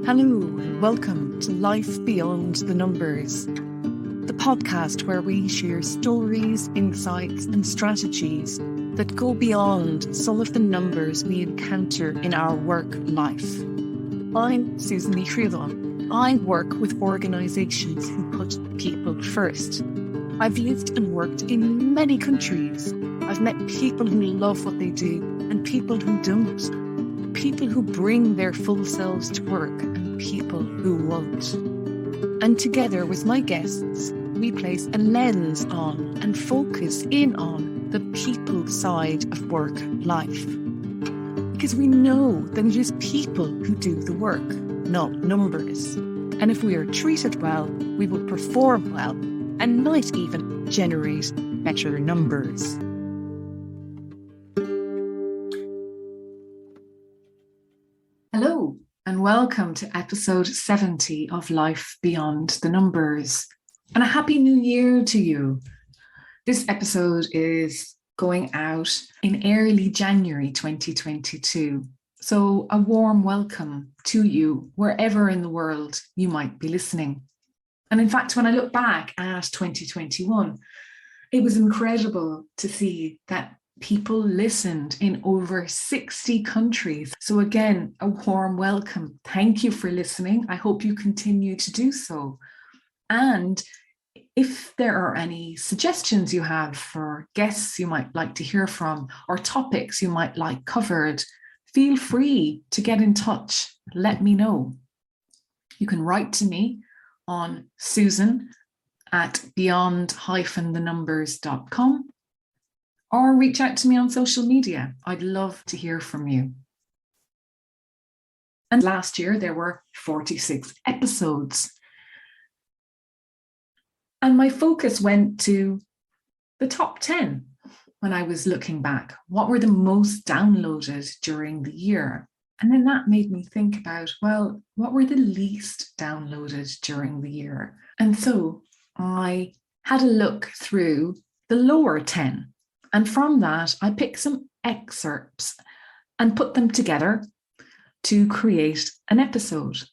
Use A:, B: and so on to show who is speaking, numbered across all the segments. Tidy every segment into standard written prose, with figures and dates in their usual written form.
A: Hello and welcome to Life Beyond the Numbers, the podcast where we share stories, insights and strategies that go beyond some of the numbers we encounter in our work life. I'm Susan H.E.A.R.T. I work with organisations who put people first. I've lived and worked in many countries. I've met people who love what they do and people who don't. People who bring their full selves to work and people who won't. And together with my guests, we place a lens on and focus in on the people side of work life. Because we know that it is people who do the work, not numbers. And if we are treated well, we will perform well and might even generate better numbers. Hello, and welcome to episode 70 of Life Beyond the Numbers. And a happy new year to you. This episode is going out in early January 2022. So a warm welcome to you wherever in the world you might be listening. And in fact, when I look back at 2021, it was incredible to see that people listened in over 60 countries. So again, a warm welcome. Thank you for listening. I hope you continue to do so. And if there are any suggestions you have for guests you might like to hear from or topics you might like covered, feel free to get in touch. Let me know. You can write to me on susan@beyond-thenumbers.com or reach out to me on social media. I'd love to hear from you. And last year there were 46 episodes. And my focus went to the top 10 when I was looking back. What were the most downloaded during the year? And then that made me think about, well, what were the least downloaded during the year? And so I had a look through the lower 10. And from that, I picked some excerpts and put them together to create an episode,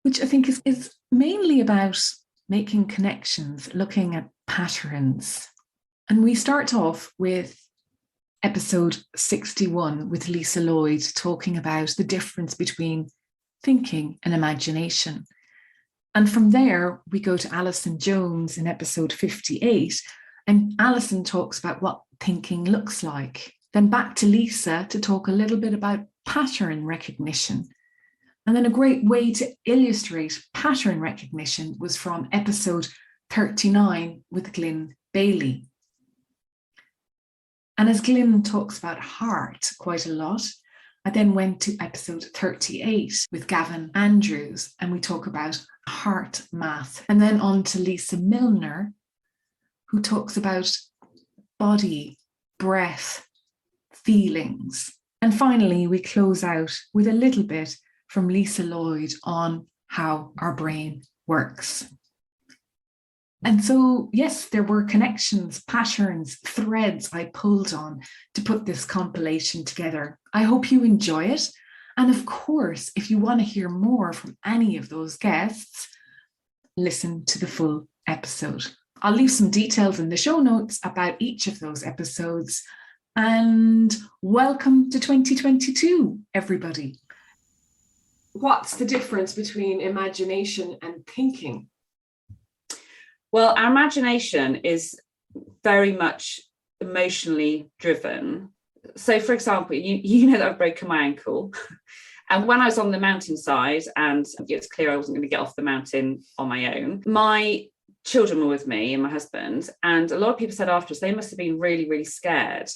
A: which I think is mainly about making connections, looking at patterns. And we start off with episode 61 with Lisa LLoyd talking about the difference between thinking and imagination. And from there, we go to Alison Jones in episode 58. And Alison talks about what thinking looks like. Then back to Lisa to talk a little bit about pattern recognition. And then a great way to illustrate pattern recognition was from episode 39 with Glin Bayley. And as Glin talks about heart quite a lot, I then went to episode 38 with Gavin Andrews, and we talk about HeartMath. And then on to Lisa Milnor, who talks about body, breath, feelings. And finally, we close out with a little bit from Lisa LLoyd on how our brain works. And so, yes, there were connections, patterns, threads I pulled on to put this compilation together. I hope you enjoy it. And of course, if you want to hear more from any of those guests, listen to the full episode. I'll leave some details in the show notes about each of those episodes. And welcome to 2022, everybody. What's the difference between imagination and thinking?
B: Well, our imagination is very much emotionally driven. So, for example, you know that I've broken my ankle. And when I was on the mountainside and it was clear I wasn't going to get off the mountain on my own, my children were with me and my husband, and a lot of people said afterwards they must have been really, really scared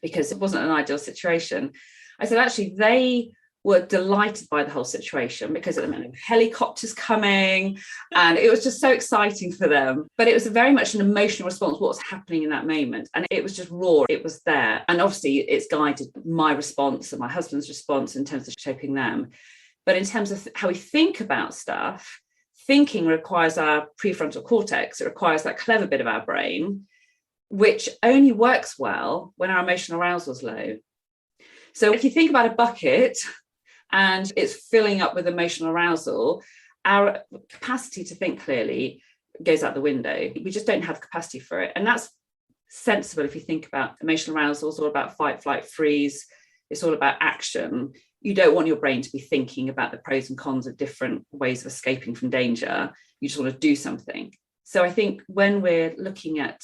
B: because it wasn't an ideal situation. I said, actually, they were delighted by the whole situation because it meant helicopters coming and it was just so exciting for them. But it was very much an emotional response, what was happening in that moment. And it was just raw, it was there. And obviously it's guided my response and my husband's response in terms of shaping them. But in terms of how we think about stuff, thinking requires our prefrontal cortex. It requires that clever bit of our brain, which only works well when our emotional arousal is low. So if you think about a bucket and it's filling up with emotional arousal, our capacity to think clearly goes out the window. We just don't have capacity for it. And that's sensible if you think about emotional arousal. It's all about fight, flight, freeze. It's all about action. You don't want your brain to be thinking about the pros and cons of different ways of escaping from danger. You just want to do something. So I think when we're looking at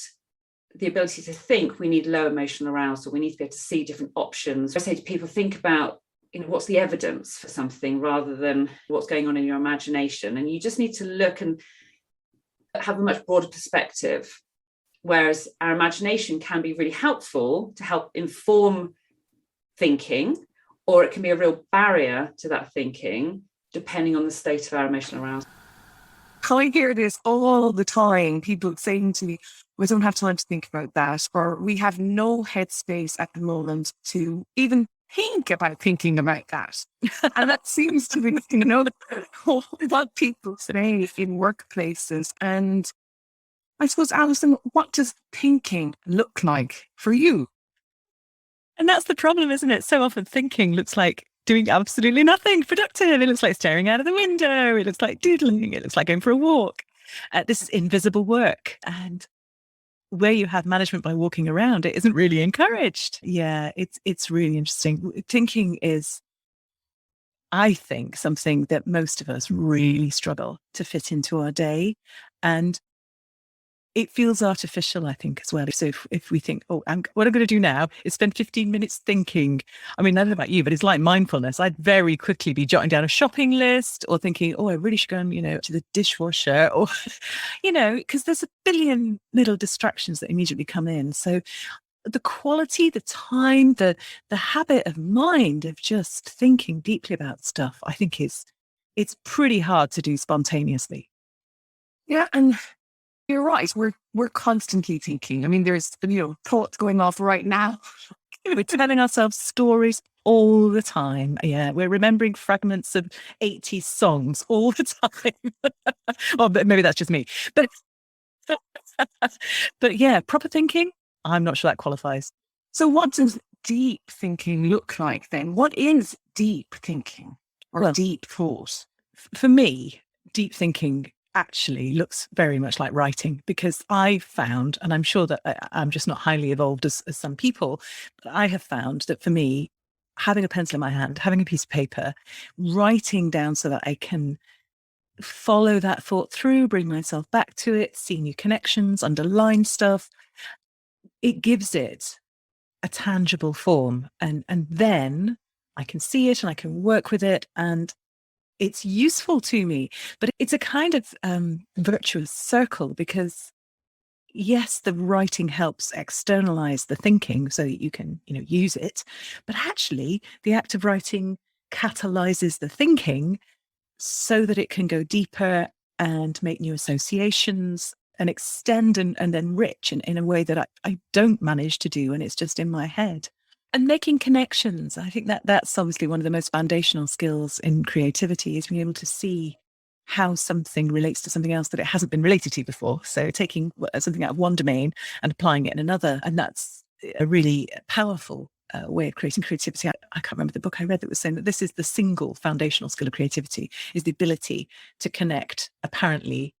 B: the ability to think, we need low emotional arousal. We need to be able to see different options. I say to people, think about, what's the evidence for something rather than what's going on in your imagination. And you just need to look and have a much broader perspective. Whereas our imagination can be really helpful to help inform thinking, or it can be a real barrier to that thinking, depending on the state of our emotional arousal.
C: I hear this all the time. People saying to me, we don't have time to think about that, or we have no headspace at the moment to even think about thinking about that. And that seems to be, what people say in workplaces. And I suppose, Alison, what does thinking look like for you?
D: And that's the problem, isn't it? So often thinking looks like doing absolutely nothing productive. It looks like staring out of the window. It looks like doodling. It looks like going for a walk. This is invisible work. And where you have management by walking around, it isn't really encouraged. Yeah, it's really interesting. Thinking is, I think, something that most of us really struggle to fit into our day. And it feels artificial, I think, as well. So if we think, what I'm going to do now is spend 15 minutes thinking. I mean, I don't know about you, but it's like mindfulness. I'd very quickly be jotting down a shopping list or thinking, I really should go and, to the dishwasher, or, because there's a billion little distractions that immediately come in. So the quality, the time, the habit of mind of just thinking deeply about stuff, I think it's pretty hard to do spontaneously.
C: Yeah, and you're right. We're constantly thinking. I mean, there's thoughts going off right now.
D: We're telling ourselves stories all the time. Yeah, we're remembering fragments of 80s songs all the time. Well, maybe that's just me. But yeah, proper thinking, I'm not sure that qualifies.
C: So what does deep thinking look like then? What is deep thinking or deep thought?
D: For me, deep thinking actually looks very much like writing, because I found, and I'm sure that I'm just not highly evolved as some people, but I have found that for me, having a pencil in my hand, having a piece of paper, writing down so that I can follow that thought through, bring myself back to it, see new connections, underline stuff, it gives it a tangible form. And then I can see it and I can work with it, and it's useful to me. But it's a kind of virtuous circle, because yes, the writing helps externalize the thinking so that you can, use it. But actually, the act of writing catalyzes the thinking so that it can go deeper and make new associations and extend and enrich in a way that I don't manage to do, and it's just in my head. And making connections, I think that's obviously one of the most foundational skills in creativity, is being able to see how something relates to something else that it hasn't been related to before. So taking something out of one domain and applying it in another. And that's a really powerful way of creating creativity. I can't remember the book I read that was saying that this is the single foundational skill of creativity, is the ability to connect apparently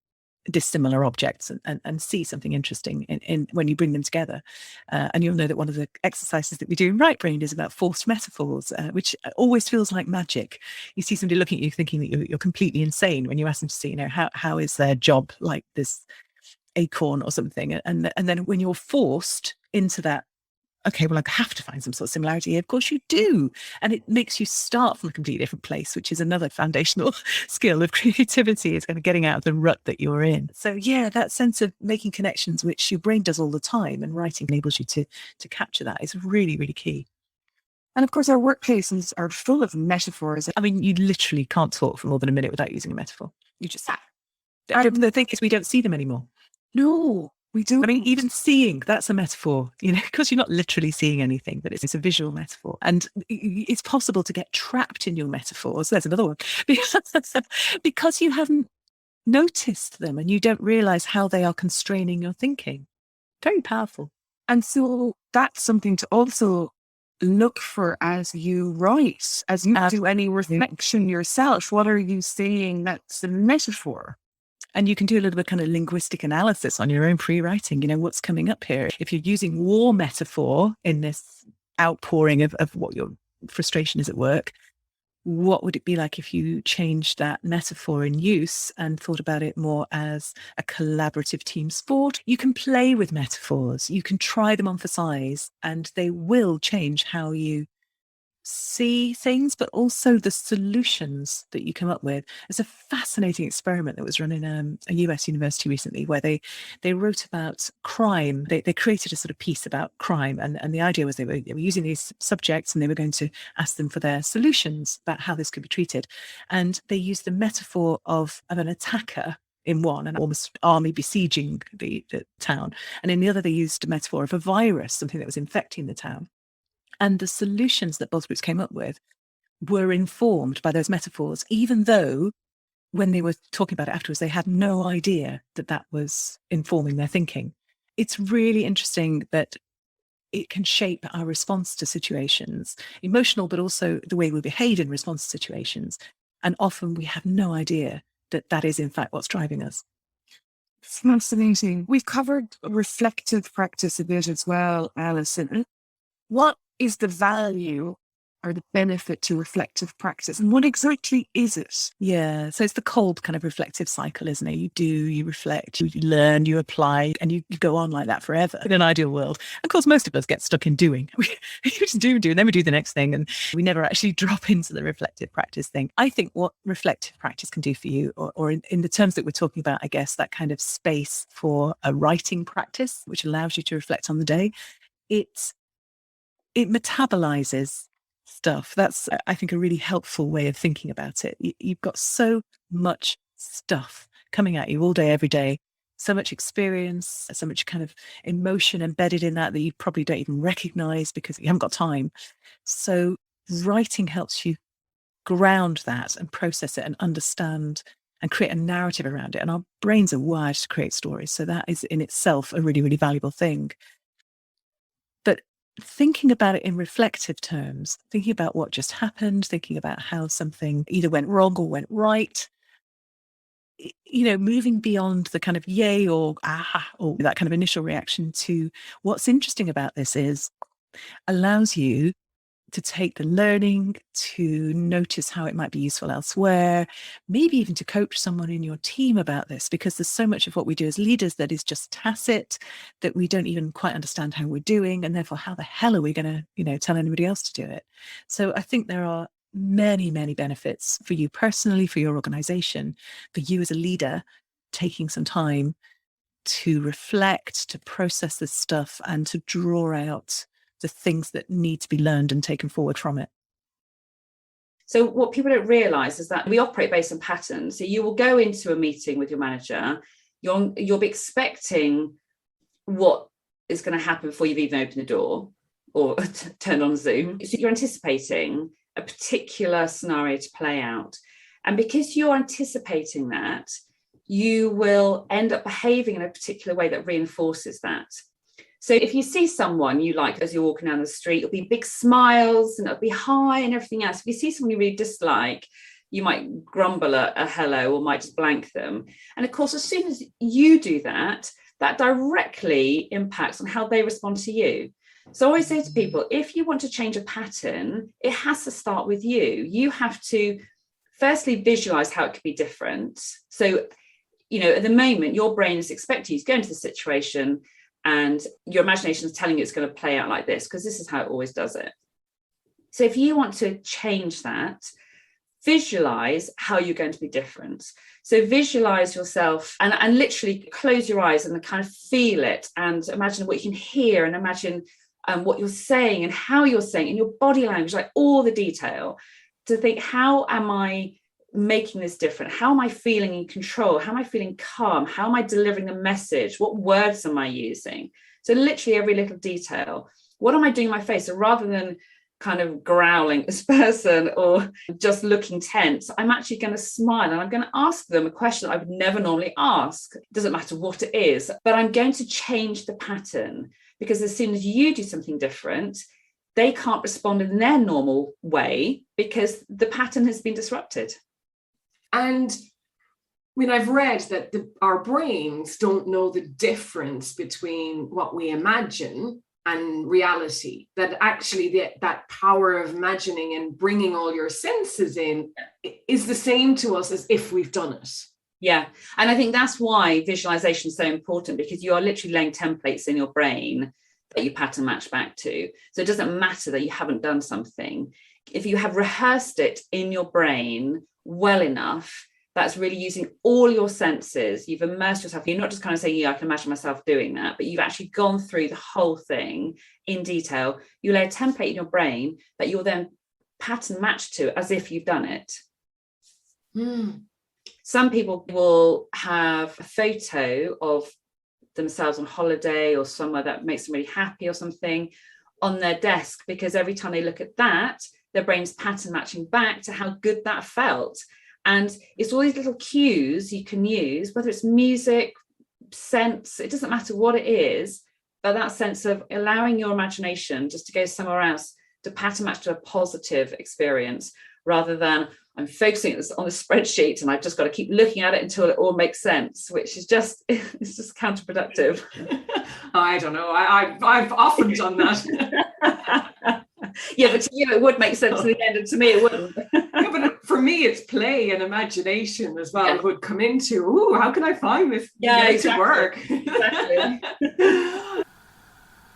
D: dissimilar objects and see something interesting in when you bring them together. And you'll know that one of the exercises that we do in RightBrained is about forced metaphors, which always feels like magic. You see somebody looking at you thinking that you're completely insane when you ask them to see, how is their job like this acorn or something? And then when you're forced into that, okay, well, I have to find some sort of similarity here. Of course you do. And it makes you start from a completely different place, which is another foundational skill of creativity, is kind of getting out of the rut that you're in. So yeah, that sense of making connections, which your brain does all the time, and writing enables you to capture that, is really, really key.
C: And of course, our workplaces are full of metaphors.
D: I mean, you literally can't talk for more than a minute without using a metaphor. You just have. The thing is, we don't see them anymore.
C: No. We do.
D: I mean, even seeing, that's a metaphor, because you're not literally seeing anything, but it's a visual metaphor. And it's possible to get trapped in your metaphors. There's another one. Because you haven't noticed them and you don't realize how they are constraining your thinking. Very powerful.
C: And so that's something to also look for as you write, as you do any reflection yourself? What are you saying that's a metaphor? And you can do a little bit kind of linguistic analysis on your own pre-writing. You know, what's coming up here? If you're using war metaphor in this outpouring of what your frustration is at work, what would it be like if you changed that metaphor in use and thought about it more as a collaborative team sport? You can play with metaphors. You can try them on for size, and they will change how you see things, but also the solutions that you come up with. There's a fascinating experiment that was run in a US university recently where they wrote about crime. They created a sort of piece about crime, and the idea was they were using these subjects and they were going to ask them for their solutions about how this could be treated. And they used the metaphor of an attacker in one, an almost army besieging the town. And in the other, they used a metaphor of a virus, something that was infecting the town. And the solutions that both groups came up with were informed by those metaphors, even though when they were talking about it afterwards, they had no idea that that was informing their thinking. It's really interesting that it can shape our response to situations, emotional, but also the way we behave in response to situations. And often we have no idea that that is, in fact, what's driving us. Fascinating. We've covered reflective practice a bit as well, Alison. What is the value or the benefit to reflective practice, and what exactly is it?
D: Yeah, so it's the cold kind of reflective cycle, isn't it? You do, you reflect, you learn, you apply, and you go on like that forever in an ideal world. Of course, most of us get stuck in doing. We just do, and then we do the next thing, and we never actually drop into the reflective practice thing. I think what reflective practice can do for you, or in the terms that we're talking about, I guess, that kind of space for a writing practice, which allows you to reflect on the day, it metabolizes stuff. That's, I think, a really helpful way of thinking about it. You've got so much stuff coming at you all day, every day, so much experience, so much kind of emotion embedded in that you probably don't even recognize because you haven't got time. So writing helps you ground that and process it and understand and create a narrative around it. And our brains are wired to create stories. So that is in itself a really, really valuable thing. But thinking about it in reflective terms, thinking about what just happened, thinking about how something either went wrong or went right, moving beyond the kind of yay or aha, or that kind of initial reaction to what's interesting about this is allows you to take the learning, to notice how it might be useful elsewhere, maybe even to coach someone in your team about this, because there's so much of what we do as leaders that is just tacit, that we don't even quite understand how we're doing, and therefore how the hell are we going to tell anybody else to do it? So I think there are many, many benefits for you personally, for your organization, for you as a leader, taking some time to reflect, to process this stuff, and to draw out the things that need to be learned and taken forward from it.
B: So what people don't realize is that we operate based on patterns. So you will go into a meeting with your manager, you'll be expecting what is going to happen before you've even opened the door or turned on Zoom. So you're anticipating a particular scenario to play out. And because you're anticipating that, you will end up behaving in a particular way that reinforces that. So if you see someone you like as you're walking down the street, it'll be big smiles and it'll be hi and everything else. If you see someone you really dislike, you might grumble a hello or might just blank them. And of course, as soon as you do that, that directly impacts on how they respond to you. So I always say to people, if you want to change a pattern, it has to start with you. You have to firstly visualize how it could be different. So, at the moment, your brain is expecting you to go into the situation and your imagination is telling you it's going to play out like this, because this is how it always does it. So if you want to change that, visualize how you're going to be different. So visualize yourself and literally close your eyes and kind of feel it and imagine what you can hear and imagine what you're saying and how you're saying in your body language, like all the detail, to think, how am I making this different? How am I feeling in control? How am I feeling calm? How am I delivering the message? What words am I using? So literally every little detail. What am I doing in my face? So rather than kind of growling at this person or just looking tense, I'm actually going to smile and I'm going to ask them a question I would never normally ask. It doesn't matter what it is, but I'm going to change the pattern, because as soon as you do something different, they can't respond in their normal way because the pattern has been disrupted.
A: And I mean, I've read that our brains don't know the difference between what we imagine and reality, that actually that power of imagining and bringing all your senses in is the same to us as if we've done it.
B: Yeah. And I think that's why visualization is so important, because you are literally laying templates in your brain that you pattern match back to. So it doesn't matter that you haven't done something. If you have rehearsed it in your brain well enough, that's really using all your senses. You've immersed yourself. You're not just kind of saying, yeah, I can imagine myself doing that, but you've actually gone through the whole thing in detail. You lay a template in your brain that you'll then pattern match to as if you've done it. Some people will have a photo of themselves on holiday or somewhere that makes them really happy or something on their desk, because every time they look at that, their brain's pattern matching back to how good that felt. And it's all these little cues you can use, whether it's music, scents, it doesn't matter what it is, but that sense of allowing your imagination just to go somewhere else to pattern match to a positive experience, rather than I'm focusing on the spreadsheet and I've just got to keep looking at it until it all makes sense, which is just, it's just counterproductive.
A: I don't know. I've often done that.
B: Yeah, but to you it would make sense in the end, and to me it wouldn't.
A: Yeah, but for me it's play and imagination as well. It would come into, how can I find this to work?
B: Exactly.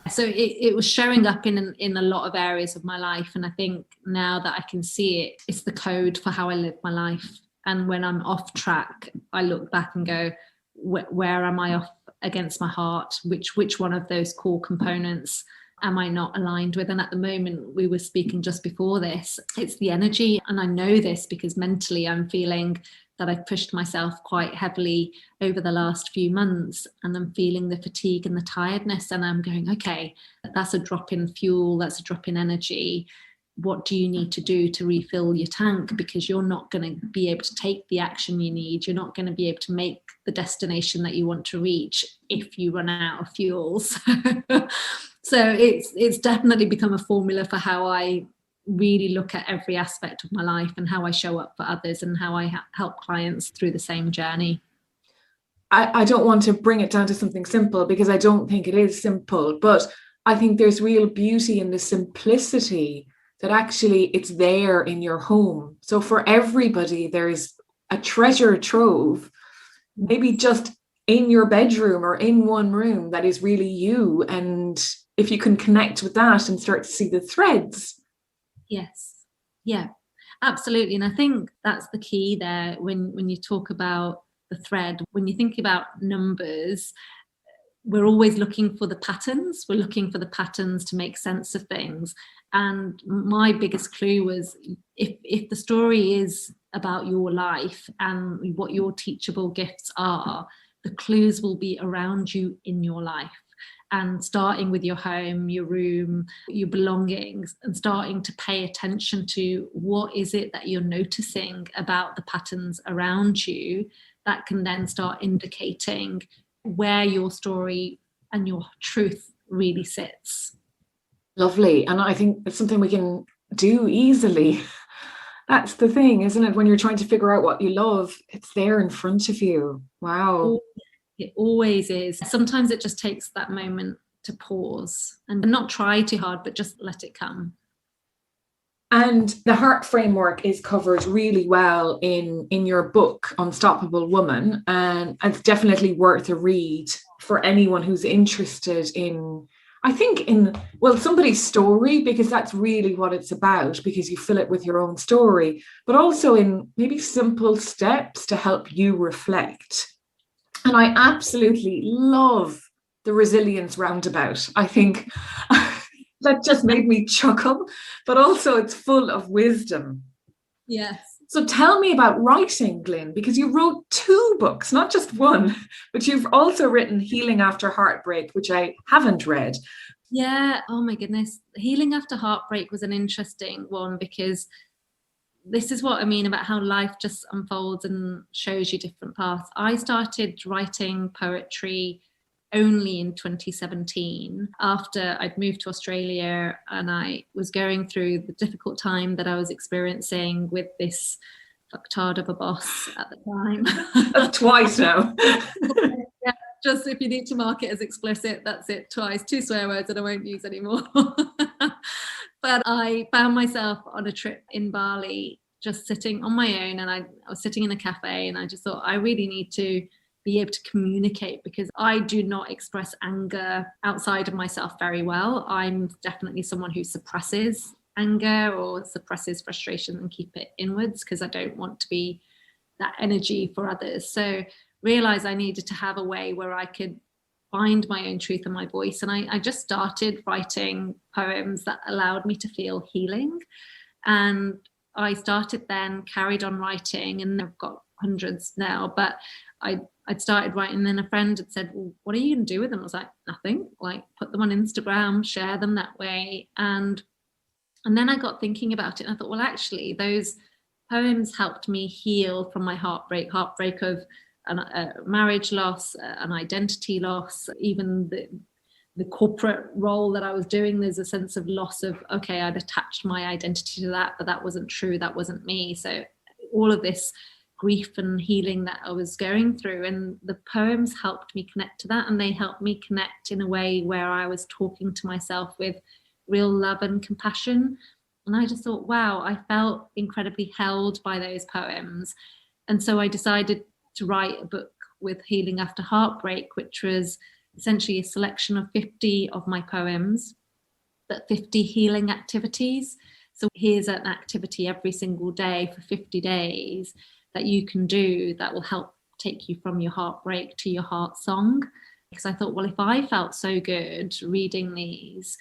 E: So it was showing up in a lot of areas of my life, and I think now that I can see it, it's the code for how I live my life. And when I'm off track, I look back and go, where am I off against my heart? Which one of those core components am I not aligned with? And at the moment, we were speaking just before this, it's the energy. And I know this because mentally I'm feeling that I've pushed myself quite heavily over the last few months, and I'm feeling the fatigue and the tiredness, and I'm going, okay, that's a drop in fuel, that's a drop in energy. What do you need to do to refill your tank? Because you're not going to be able to take the action you need. You're not going to be able to make the destination that you want to reach if you run out of fuel. So it's definitely become a formula for how I really look at every aspect of my life and how I show up for others and how I help clients through the same journey.
A: I don't want to bring it down to something simple, because I don't think it is simple, but I think there's real beauty in the simplicity that actually it's there in your home. So for everybody, there's a treasure trove, maybe just in your bedroom or in one room, that is really you. And if you can connect with that and start to see the threads.
E: Yes. Yeah, absolutely. And I think that's the key there when you talk about the thread. When you think about numbers, we're always looking for the patterns. We're looking for the patterns to make sense of things. And my biggest clue was, if the story is about your life and what your teachable gifts are, the clues will be around you in your life. And starting with your home, your room, your belongings, and starting to pay attention to what is it that you're noticing about the patterns around you, that can then start indicating where your story and your truth really sits.
A: Lovely. And I think it's something we can do easily. That's the thing, isn't it? When you're trying to figure out what you love, it's there in front of you. Wow.
E: It always is. Sometimes it just takes that moment to pause and not try too hard, but just let it come.
A: And the heart framework is covered really well in your book, Unstoppable Woman. And it's definitely worth a read for anyone who's interested in, I think, somebody's story, because that's really what it's about, because you fill it with your own story, but also in maybe simple steps to help you reflect. And I absolutely love the resilience roundabout. I think that just made me chuckle, but also it's full of wisdom.
E: Yes.
A: So tell me about writing, Glin, because you wrote 2 books, not just one, but you've also written Healing After Heartbreak, which I haven't read.
E: Yeah. Oh my goodness. Healing After Heartbreak was an interesting one, because this is what I mean about how life just unfolds and shows you different paths. I started writing poetry only in 2017, after I'd moved to Australia and I was going through the difficult time that I was experiencing with this fucktard of a boss at the time.
B: Twice now.
E: Yeah, just if you need to mark it as explicit, that's it, twice, 2 swear words that I won't use anymore. But I found myself on a trip in Bali, just sitting on my own, and I was sitting in a cafe, and I just thought, I really need to be able to communicate, because I do not express anger outside of myself very well. I'm definitely someone who suppresses anger or suppresses frustration and keep it inwards, because I don't want to be that energy for others. So realized I needed to have a way where I could find my own truth and my voice. And I just started writing poems that allowed me to feel healing. And I started then, carried on writing, and I've got hundreds now, but I'd started writing, and then a friend had said, well, what are you going to do with them? I was like, nothing, like put them on Instagram, share them that way. And then I got thinking about it, and I thought, well, actually, those poems helped me heal from my heartbreak of a marriage loss, an identity loss, even the corporate role that I was doing. There's a sense of loss of, okay, I'd attached my identity to that, but that wasn't true, that wasn't me. So all of this grief and healing that I was going through, and the poems helped me connect to that, and they helped me connect in a way where I was talking to myself with real love and compassion. And I just thought, wow, I felt incredibly held by those poems. And so I decided to write a book with Healing After Heartbreak, which was essentially a selection of 50 of my poems, but 50 healing activities. So here's an activity every single day for 50 days that you can do that will help take you from your heartbreak to your heart song. Because I thought, well, if I felt so good reading these,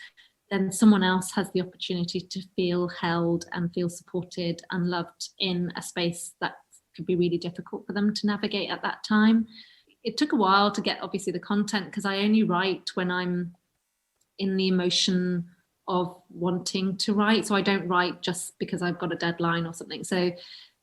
E: then someone else has the opportunity to feel held and feel supported and loved in a space that could be really difficult for them to navigate at that time. It took a while to get, obviously, the content, because I only write when I'm in the emotion of wanting to write. So I don't write just because I've got a deadline or something. So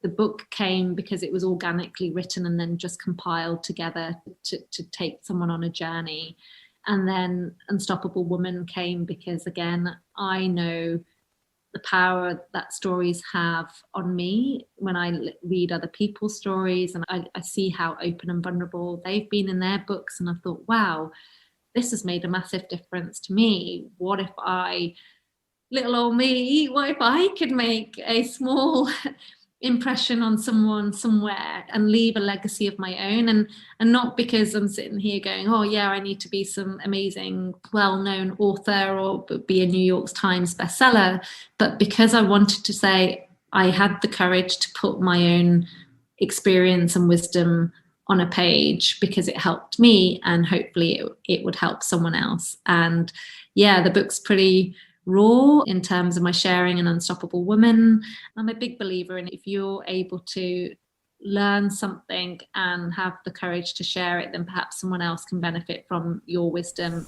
E: the book came because it was organically written and then just compiled together to take someone on a journey. And then Unstoppable Woman came because, again, I know the power that stories have on me when I read other people's stories, and I see how open and vulnerable they've been in their books. And I thought, wow, this has made a massive difference to me. What if little old me, what if I could make a small impression on someone somewhere and leave a legacy of my own, and not because I'm sitting here going, oh yeah, I need to be some amazing well-known author or be a New York Times bestseller, but because I wanted to say I had the courage to put my own experience and wisdom on a page, because it helped me and hopefully it would help someone else. And yeah, the book's pretty raw in terms of my sharing an Unstoppable Woman. I'm a big believer in, if you're able to learn something and have the courage to share it, then perhaps someone else can benefit from your wisdom.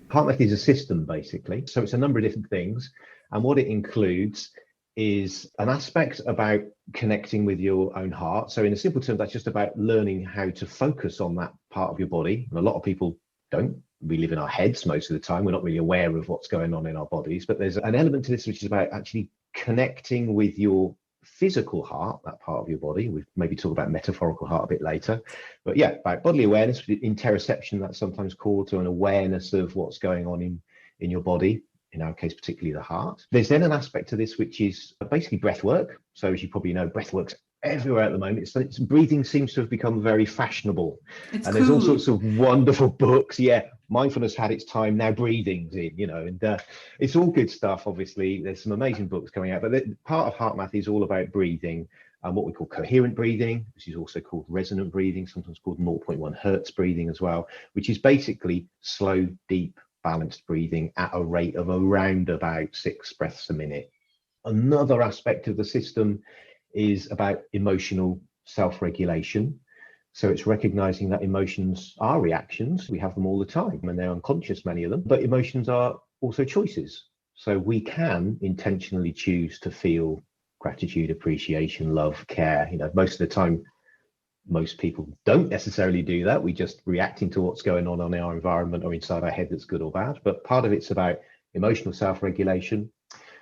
F: HeartMath is a system, basically. So it's a number of different things. And what it includes is an aspect about connecting with your own heart. So in a simple term, that's just about learning how to focus on that part of your body. And a lot of people don't. We live in our heads most of the time. We're not really aware of what's going on in our bodies. But there's an element to this which is about actually connecting with your physical heart, that part of your body. We'll maybe talk about metaphorical heart a bit later. But yeah, about bodily awareness, interoception, that's sometimes called, to an awareness of what's going on in your body. In our case, particularly the heart. There's then an aspect to this which is basically breath work. So as you probably know, breath work's everywhere at the moment. It's breathing seems to have become very fashionable.
A: It's
F: and there's all
A: cool.
F: sorts of wonderful books. Yeah, mindfulness had its time, now breathing's in, and it's all good stuff. Obviously, there's some amazing books coming out, but part of HeartMath is all about breathing and what we call coherent breathing, which is also called resonant breathing, sometimes called 0.1 Hertz breathing as well, which is basically slow, deep, balanced breathing at a rate of around about 6 breaths a minute. Another aspect of the system is about emotional self-regulation. So it's recognizing that emotions are reactions. We have them all the time and they're unconscious, many of them, but emotions are also choices. So we can intentionally choose to feel gratitude, appreciation, love, care. Most of the time Most people don't necessarily do that. We just reacting to what's going on in our environment or inside our head that's good or bad. But part of it's about emotional self-regulation.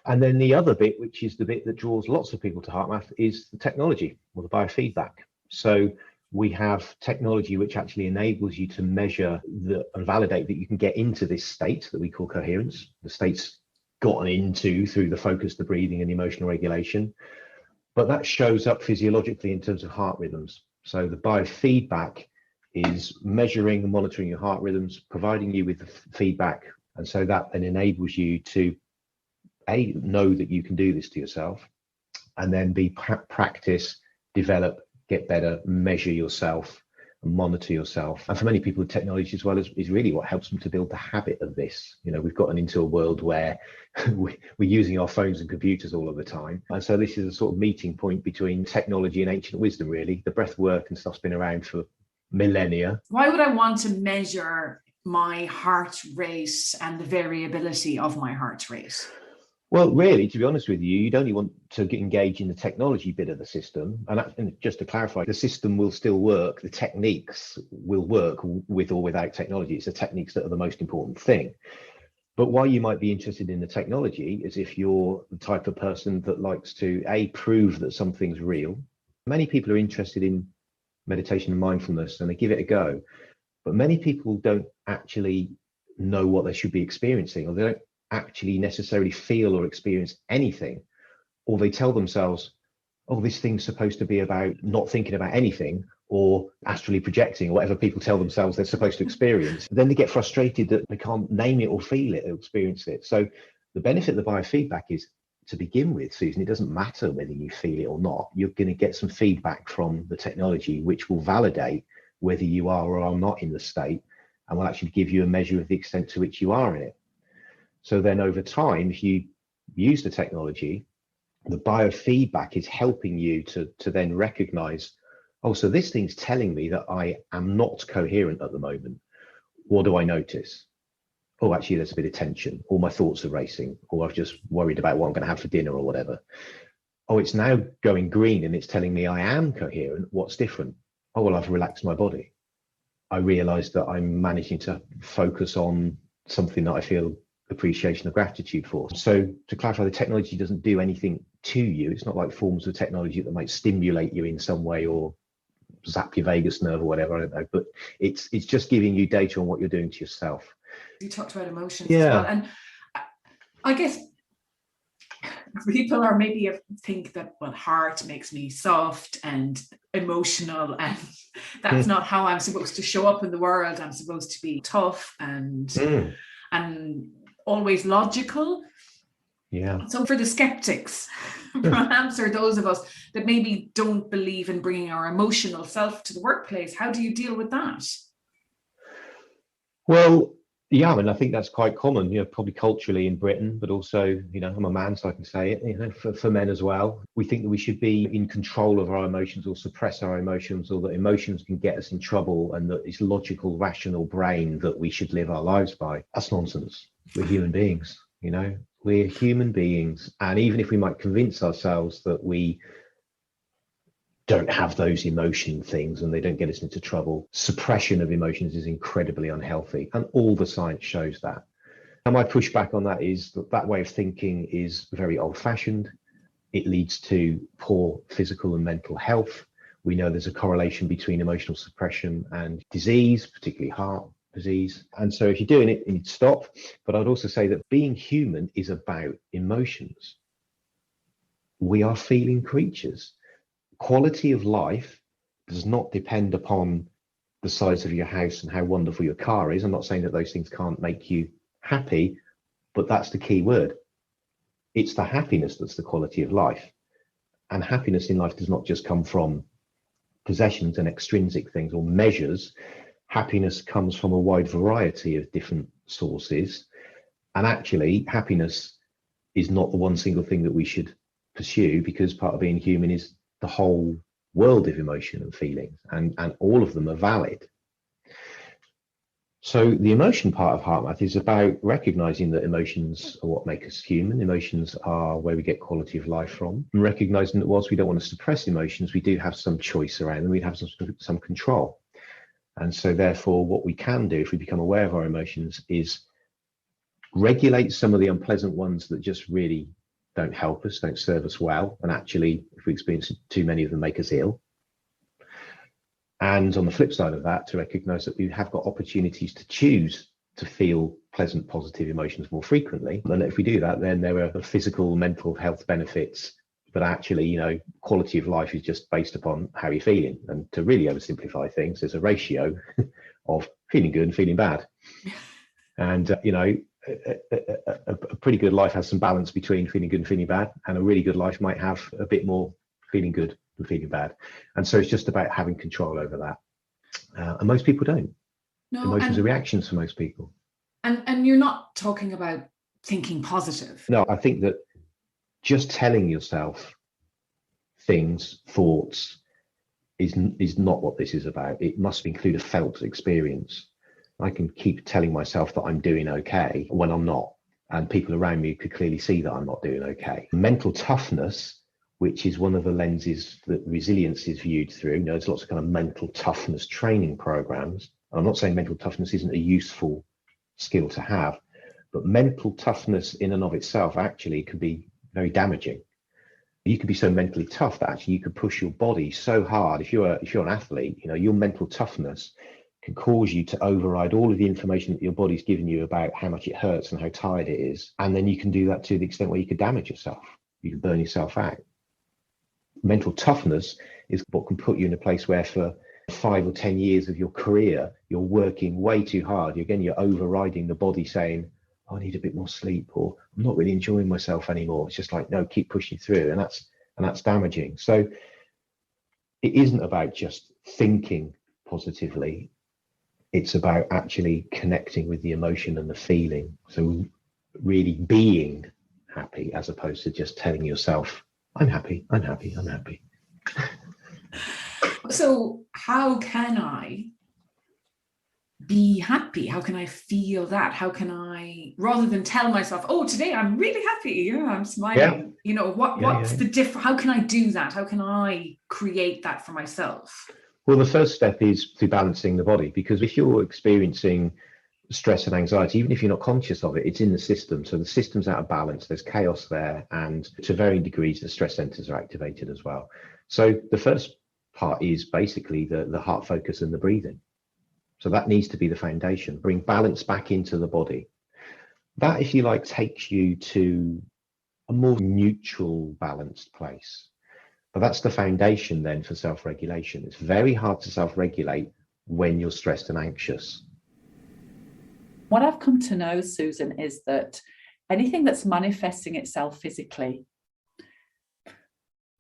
F: And then the other bit, which is the bit that draws lots of people to HeartMath, is the technology or the biofeedback. So we have technology which actually enables you to measure and validate that you can get into this state that we call coherence. The state's gotten into through the focus, the breathing and the emotional regulation. But that shows up physiologically in terms of heart rhythms. So the biofeedback is measuring and monitoring your heart rhythms, providing you with the feedback. And so that then enables you to know that you can do this to yourself, and then practice, develop, get better, measure yourself and monitor yourself. And for many people, technology as well is really what helps them to build the habit of this. You know, we've gotten into a world where we're using our phones and computers all of the time. And so this is a sort of meeting point between technology and ancient wisdom, really. The breath work and stuff's been around for millennia.
A: Why would I want to measure my heart rate and the variability of my heart rate?
F: Well, really, to be honest with you, you'd only want to engage in the technology bit of the system. And just to clarify, the system will still work. The techniques will work with or without technology. It's the techniques that are the most important thing. But why you might be interested in the technology is if you're the type of person that likes to, prove that something's real. Many people are interested in meditation and mindfulness and they give it a go. But many people don't actually know what they should be experiencing, or they don't actually necessarily feel or experience anything, or they tell themselves, oh, this thing's supposed to be about not thinking about anything or astrally projecting, or whatever people tell themselves they're supposed to experience. Then they get frustrated that they can't name it or feel it or experience it. So the benefit of the biofeedback is, to begin with, Susan, it doesn't matter whether you feel it or not. You're going to get some feedback from the technology which will validate whether you are or are not in the state, and will actually give you a measure of the extent to which you are in it. So then over time, if you use the technology, the biofeedback is helping you to then recognize, oh, so this thing's telling me that I am not coherent at the moment. What do I notice? Oh, actually, there's a bit of tension, or my thoughts are racing, or I've just worried about what I'm going to have for dinner or whatever. Oh, it's now going green and it's telling me I am coherent. What's different? Oh, well, I've relaxed my body. I realized that I'm managing to focus on something that I feel appreciation or gratitude for. So to clarify, the technology doesn't do anything to you. It's not like forms of technology that might stimulate you in some way or zap your vagus nerve or whatever, I don't know, but it's just giving you data on what you're doing to yourself.
A: You talked about emotions as well, and I guess people are maybe think that, well, heart makes me soft and emotional, and that's not how I'm supposed to show up in the world. I'm supposed to be tough and always logical. Yeah. So for the skeptics, perhaps, or those of us that maybe don't believe in bringing our emotional self to the workplace, how do you deal with that?
F: Well, yeah, I mean, I think that's quite common, probably culturally in Britain, but also, I'm a man, so I can say it, for men as well. We think that we should be in control of our emotions or suppress our emotions, or that emotions can get us in trouble, and that it's logical, rational brain that we should live our lives by. That's nonsense. We're human beings, we're human beings. And even if we might convince ourselves that we don't have those emotion things and they don't get us into trouble, suppression of emotions is incredibly unhealthy, and all the science shows that. And my pushback on that is that way of thinking is very old-fashioned. It leads to poor physical and mental health. We know there's a correlation between emotional suppression and disease, particularly heart disease. And so if you're doing it, you need to stop. But I'd also say that being human is about emotions. We are feeling creatures. Quality of life does not depend upon the size of your house and how wonderful your car is. I'm not saying that those things can't make you happy, but that's the key word. It's the happiness that's the quality of life. And happiness in life does not just come from possessions and extrinsic things or measures. Happiness comes from a wide variety of different sources. And actually, happiness is not the one single thing that we should pursue, because part of being human is the whole world of emotion and feelings, and all of them are valid. So the emotion part of HeartMath is about recognizing that emotions are what make us human. Emotions are where we get quality of life from. And recognizing that whilst we don't want to suppress emotions, we do have some choice around them. We have some control. And so therefore, what we can do if we become aware of our emotions is regulate some of the unpleasant ones that just really don't help us, don't serve us well. And actually, if we experience too many of them, make us ill. And on the flip side of that, to recognize that we have got opportunities to choose to feel pleasant, positive emotions more frequently. And if we do that, then there are physical, mental health benefits. But actually, you know, quality of life is just based upon how you're feeling. And to really oversimplify things, there's a ratio of feeling good and feeling bad. And, you know, a pretty good life has some balance between feeling good and feeling bad. And a really good life might have a bit more feeling good than feeling bad. And so it's just about having control over that. And most people don't.
A: No,
F: emotions are reactions for most people.
A: And you're not talking about thinking positive.
F: No, I think that just telling yourself things, thoughts, is not what this is about. It must include a felt experience. I can keep telling myself that I'm doing okay when I'm not, and people around me could clearly see that I'm not doing okay. Mental toughness, which is one of the lenses that resilience is viewed through. You know, there's lots of kind of mental toughness training programs. I'm not saying mental toughness isn't a useful skill to have, but mental toughness in and of itself actually can be very damaging. You could be so mentally tough that actually you could push your body so hard. If you're an athlete, you know, your mental toughness can cause you to override all of the information that your body's given you about how much it hurts and how tired it is. And then you can do that to the extent where you could damage yourself. You can burn yourself out. Mental toughness is what can put you in a place where for 5 or 10 years of your career, you're working way too hard. You're overriding the body saying, oh, I need a bit more sleep, or I'm not really enjoying myself anymore. It's just like, no, keep pushing through. And that's damaging. So it isn't about just thinking positively. It's about actually connecting with the emotion and the feeling. So really being happy, as opposed to just telling yourself, I'm happy, I'm happy, I'm happy.
A: So how can I be happy? How can I feel that? How can I, rather than tell myself, oh, today I'm really happy, yeah, I'm smiling. Yeah. You know, what's the difference? How can I do that? How can I create that for myself?
F: Well, the first step is through balancing the body, because if you're experiencing stress and anxiety, even if you're not conscious of it, it's in the system. So the system's out of balance, there's chaos there, and to varying degrees, the stress centers are activated as well. So the first part is basically the heart focus and the breathing. So that needs to be the foundation. Bring balance back into the body. That, if you like, takes you to a more neutral, balanced place. But that's the foundation then for self-regulation. It's very hard to self-regulate when you're stressed and anxious.
G: What I've come to know, Susan, is that anything that's manifesting itself physically,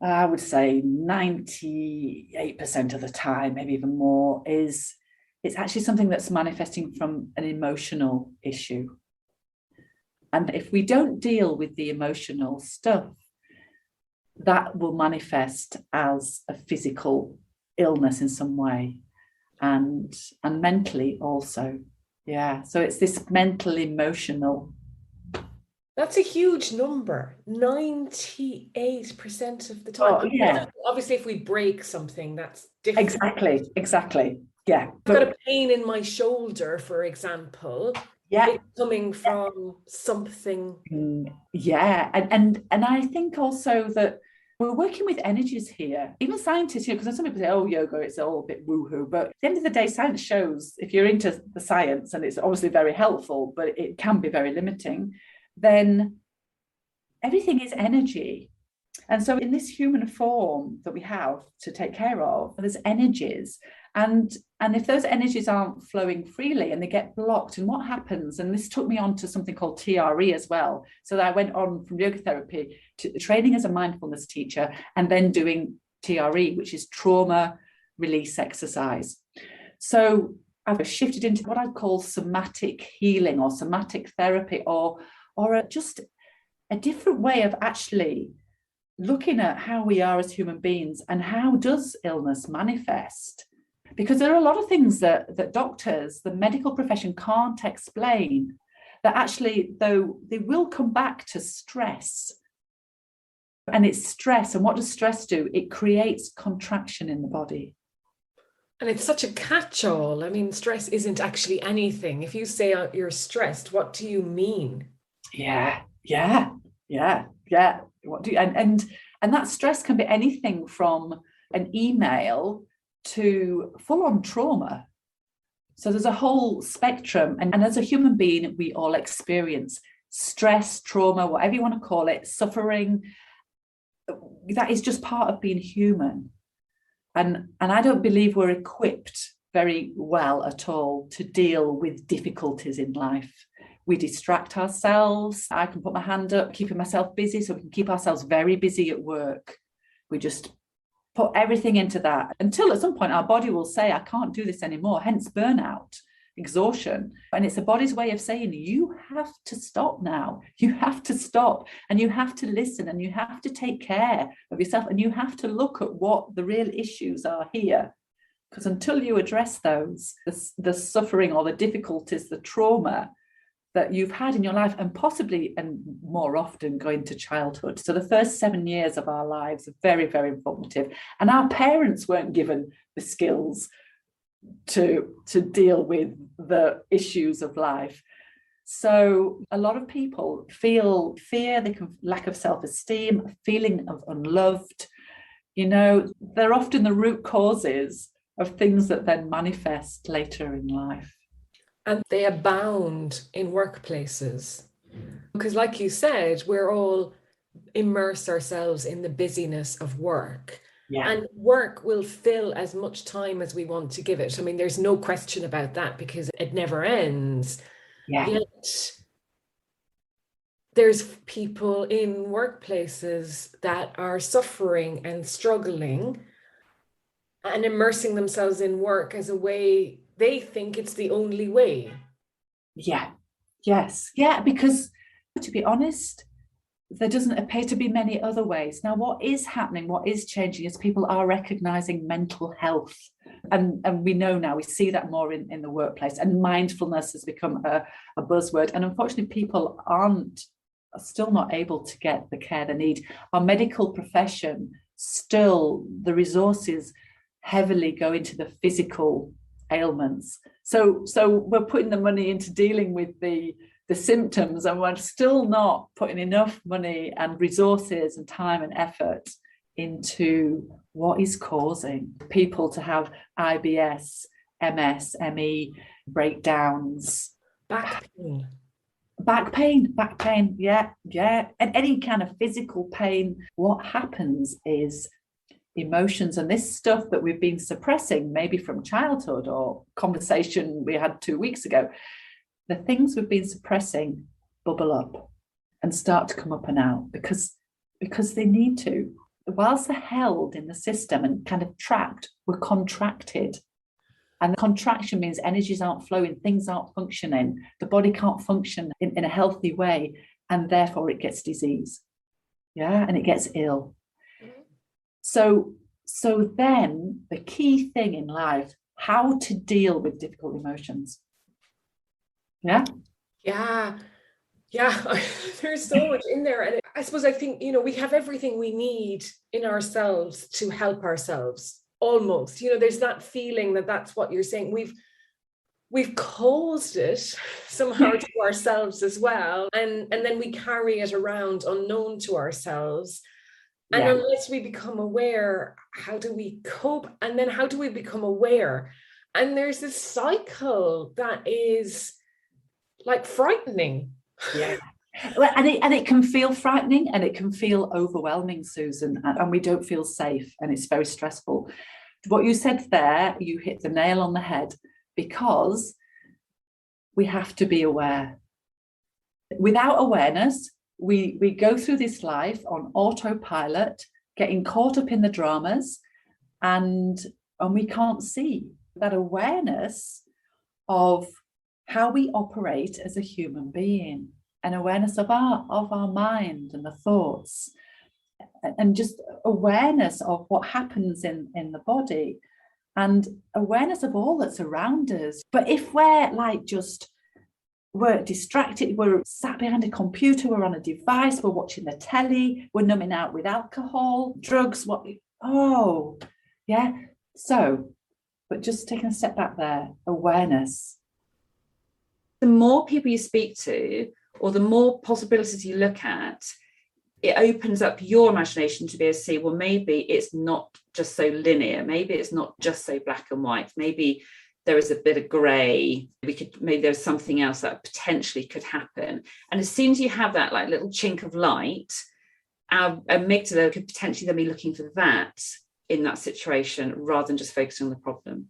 G: I would say 98% of the time, maybe even more, it's actually something that's manifesting from an emotional issue. And if we don't deal with the emotional stuff, that will manifest as a physical illness in some way, and mentally also. Yeah, so it's this mental, emotional.
H: That's a huge number, 98% of the time.
G: Oh, yeah.
H: Obviously, if we break something, that's different.
G: Exactly. Yeah.
H: I've got a pain in my shoulder, for example.
G: Yeah.
H: It's coming from something.
G: Yeah. And I think also that we're working with energies here. Even scientists, because some people say, oh, yoga, it's all a bit woohoo. But at the end of the day, science shows, if you're into the science, and it's obviously very helpful, but it can be very limiting, then everything is energy. And so in this human form that we have to take care of, there's energies. And if those energies aren't flowing freely and they get blocked, and what happens, and this took me on to something called TRE as well. So that I went on from yoga therapy to training as a mindfulness teacher, and then doing TRE, which is trauma release exercise. So I've shifted into what I'd call somatic healing or somatic therapy, or just a different way of actually looking at how we are as human beings and how does illness manifest. Because there are a lot of things that doctors, the medical profession can't explain, that actually, though, they will come back to stress. And it's stress. And what does stress do? It creates contraction in the body.
H: And it's such a catch-all. I mean, stress isn't actually anything. If you say you're stressed, what do you mean?
G: Yeah. What do you, and that stress can be anything from an email to full-on trauma. So there's a whole spectrum. And as a human being, we all experience stress, trauma, whatever you want to call it, suffering. That is just part of being human. And I don't believe we're equipped very well at all to deal with difficulties in life. We distract ourselves. I can put my hand up, keeping myself busy, so we can keep ourselves very busy at work. We just put everything into that until at some point our body will say, I can't do this anymore, hence burnout, exhaustion. And it's the body's way of saying, you have to stop now. You have to stop, and you have to listen, and you have to take care of yourself, and you have to look at what the real issues are here. Because until you address those, the suffering or the difficulties, the trauma that you've had in your life, and possibly, and more often, going to childhood. So the first 7 years of our lives are very, very informative. And our parents weren't given the skills to deal with the issues of life. So a lot of people feel fear, they can lack of self-esteem, a feeling of unloved. You know, they're often the root causes of things that then manifest later in life.
H: And they abound in workplaces. Because like you said, we're all immerse ourselves in the busyness of work. Yeah. And work will fill as much time as we want to give it. I mean, there's no question about that, because it never ends. Yeah. Yet there's people in workplaces that are suffering and struggling and immersing themselves in work as a way they think it's the only way.
G: Yeah. Yes. Yeah, because to be honest, there doesn't appear to be many other ways. Now, what is happening, what is changing is people are recognizing mental health. And we know now, we see that more in the workplace, and mindfulness has become a buzzword. And unfortunately, people are still not able to get the care they need. Our medical profession, still, the resources heavily go into the physical ailments. So we're putting the money into dealing with the symptoms, and we're still not putting enough money and resources and time and effort into what is causing people to have IBS, MS, ME, breakdowns,
H: back
G: pain, yeah, and any kind of physical pain. What happens is emotions and this stuff that we've been suppressing, maybe from childhood or conversation we had 2 weeks ago, the things we've been suppressing bubble up and start to come up and out because they need to. Whilst they're held in the system and kind of trapped, we're contracted. And contraction means energies aren't flowing, things aren't functioning. The body can't function in a healthy way, and therefore it gets disease. Yeah, and it gets ill. So then the key thing in life, how to deal with difficult emotions. Yeah.
H: There's so much in there. And I suppose, I think, we have everything we need in ourselves to help ourselves, almost. There's that feeling that that's what you're saying. We've caused it somehow to ourselves as well. And then we carry it around unknown to ourselves. And unless we become aware, how do we cope? And then how do we become aware? And there's this cycle that is like frightening.
G: Yeah. Well, and it can feel frightening, and it can feel overwhelming, Susan, and we don't feel safe, and it's very stressful. What you said there, you hit the nail on the head, because we have to be aware. Without awareness, we go through this life on autopilot, getting caught up in the dramas, and we can't see that awareness of how we operate as a human being, an awareness of our mind and the thoughts, and just awareness of what happens in the body. and awareness of all that's around us. But if we're like we're distracted, we're sat behind a computer, we're on a device, we're watching the telly, we're numbing out with alcohol, drugs, So, but just taking a step back there, awareness.
B: The more people you speak to, or the more possibilities you look at, it opens up your imagination to be able to see, well, maybe it's not just so linear. Maybe it's not just so black and white. Maybe there is a bit of grey. Maybe there's something else that potentially could happen. And as soon as you have that like little chink of light, our amygdala could potentially then be looking for that in that situation rather than just focusing on the problem.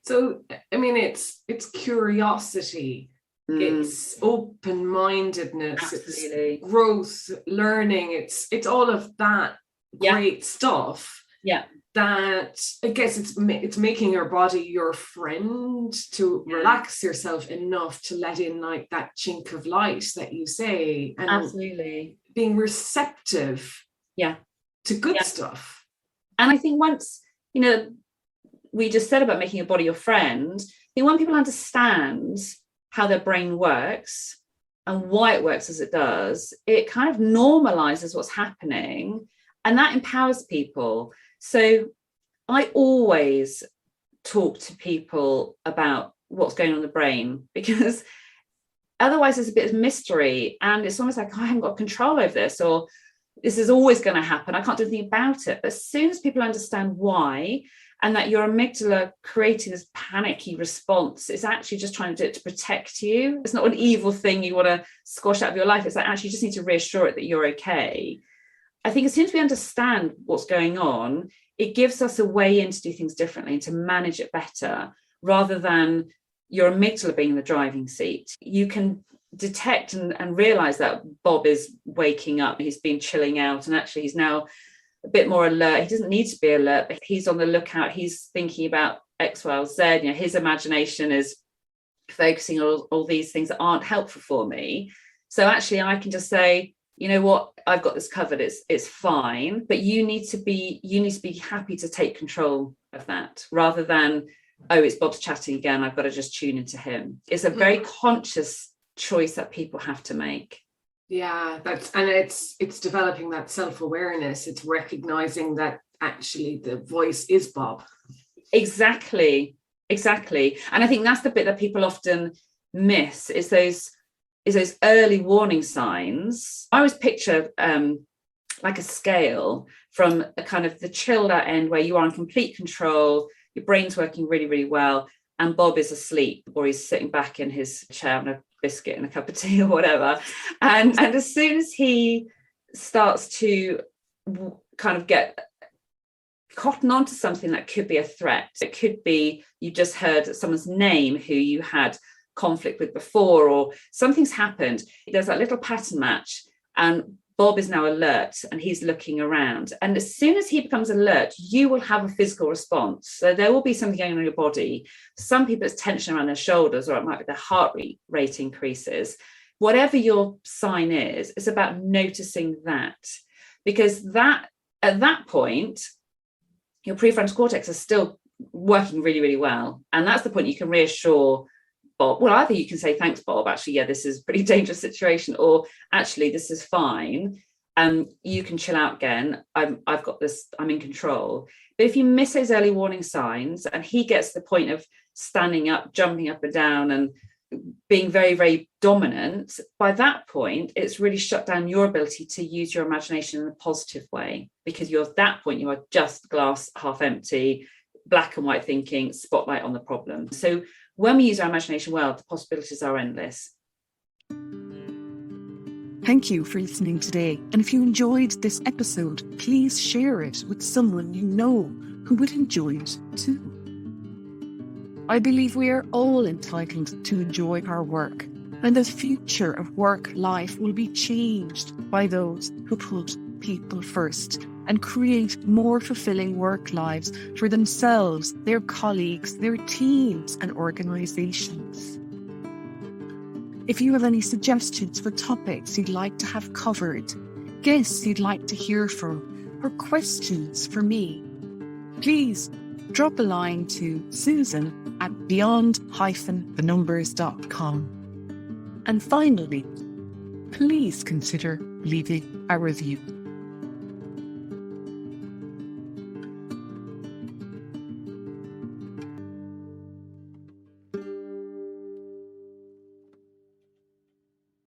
H: So, I mean, it's curiosity. It's open-mindedness,
B: Absolutely.
H: It's growth, learning, it's all of that great stuff.
B: Yeah.
H: That I guess it's making your body your friend, to relax yourself enough to let in like that chink of light that you say, and
B: absolutely
H: being receptive to good stuff.
B: And I think once, we just said about making your body your friend, I think when people understand how their brain works and why it works as it does, it kind of normalizes what's happening, and that empowers people. So I always talk to people about what's going on in the brain, because otherwise there's a bit of mystery, and it's almost like I haven't got control over this, or this is always going to happen, I can't do anything about it. But as soon as people understand why, and that your amygdala creating this panicky response, it's actually just trying to do it to protect you. It's not an evil thing you want to squash out of your life. It's like actually you just need to reassure it that you're okay. I think as soon as we understand what's going on, it gives us a way in to do things differently and to manage it better, rather than your amygdala being in the driving seat. You can detect and realize that Bob is waking up, he's been chilling out, and actually he's now a bit more alert. He doesn't need to be alert, but he's on the lookout. He's thinking about X, Y, or Z. His imagination is focusing on all these things that aren't helpful for me. So actually I can just say, you know what, I've got this covered. It's fine. But you need to be happy to take control of that, rather than, oh, it's Bob's chatting again, I've got to just tune into him. It's a very conscious choice that people have to make.
H: Yeah, it's developing that self-awareness. It's recognizing that actually the voice is Bob.
B: Exactly. And I think that's the bit that people often miss, is those early warning signs. I always picture like a scale, from a kind of the chilled out end where you are in complete control, your brain's working really, really well, and Bob is asleep, or he's sitting back in his chair on a biscuit and a cup of tea or whatever. And as soon as he starts to kind of get cotton onto something that could be a threat, it could be you just heard someone's name who you had conflict with before, or something's happened, there's that little pattern match, and Bob is now alert and he's looking around. And as soon as he becomes alert, you will have a physical response. So there will be something going on in your body. Some people, it's tension around their shoulders, or it might be their heart rate increases. Whatever your sign is, it's about noticing that, because that at that point, your prefrontal cortex is still working really, really well. And that's the point you can reassure Bob. Well, either you can say, thanks, Bob, actually, this is a pretty dangerous situation, or actually, this is fine. You can chill out again. I've got this, I'm in control. But if you miss those early warning signs, and he gets to the point of standing up, jumping up and down, and being very, very dominant, by that point, it's really shut down your ability to use your imagination in a positive way, because you're at that point, you are just glass half empty, black and white thinking, spotlight on the problem. So when we use our imagination well, the possibilities are endless.
C: Thank you for listening today. And if you enjoyed this episode, please share it with someone you know who would enjoy it too. I believe we are all entitled to enjoy our work, and the future of work life will be changed by those who put people first and create more fulfilling work lives for themselves, their colleagues, their teams and organisations. If you have any suggestions for topics you'd like to have covered, guests you'd like to hear from, or questions for me, please drop a line to susan@beyond-thenumbers.com. And finally, please consider leaving a review.